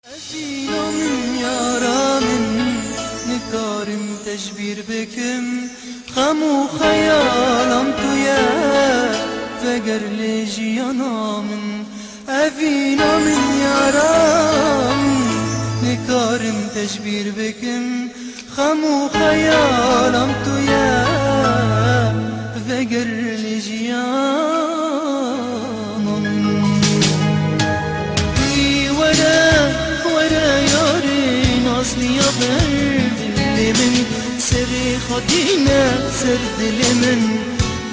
أزينم يارا من نكارم تجبير بكم خمو خيالم تويا فقر لجيانا من أفينا من يارا من نكارم تجبير بكم خمو خيالم تويا فقر لجيانا أصلي يا برد اللي من سري خدينا سرد لمن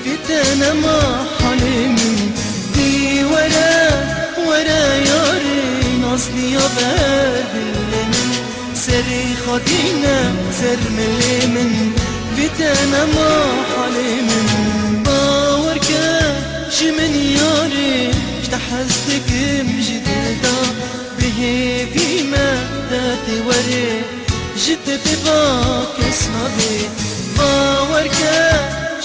قلت أنا ما حلم دي ورا يارين أصلي يا برد اللي من سري خدينا سر من قلت أنا ما حلم باورك جمن ياري اشتحزتك مجددا بهيفي ما داتي وري جد بباك اسمعي باورك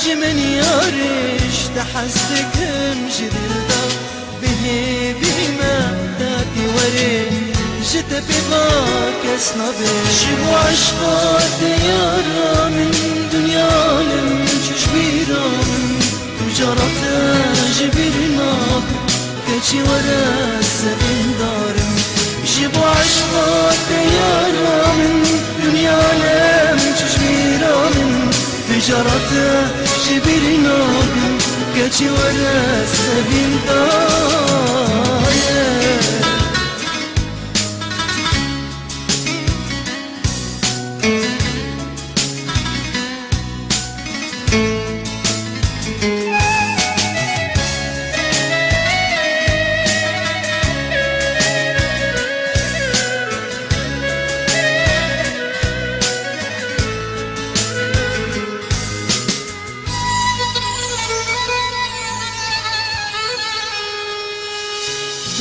جمن ياريش تحسك مجددا بهيبي ما داتي وري جد بباك اسمعي شبو عشقات يارا من دنيا لم جبيرا تجارت جبيرنا كشي ورا السبين دارم جيبوا عشقات يارا من دنيا لم تجبيرا من تجارة جبيرنا كاتي ورا السبيل داير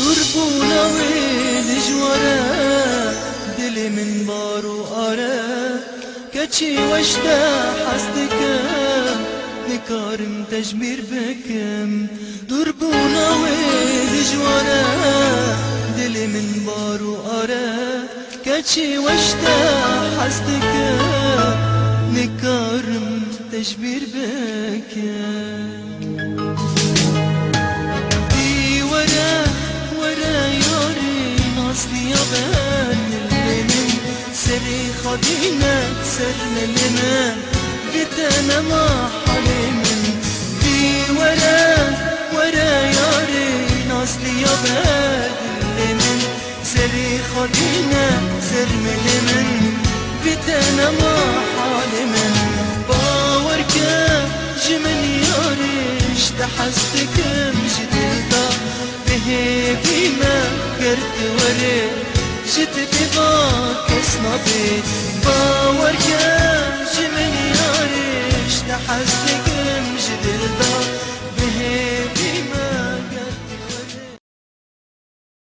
دربونا ويلجورا دلي من بارو أرا كتشي واشتا حسدك نكارم تجبير بكم دربونا ويلجورا دلي من بارو أرا كتشي واشتا حسدك نكارم تجبير بكم أصلي يا بان اللي من سري خدينا سرنا لمن قلت أنا ما حلم في ورا يارين أصلي يا بان اللي من سري خدينا سرنا لمن قلت أنا ما حلم باورك جمن ياريش تحسك مجددا بهيبي ما قرت وري جد بباك اسمعي باورك جمن ياريش تحسك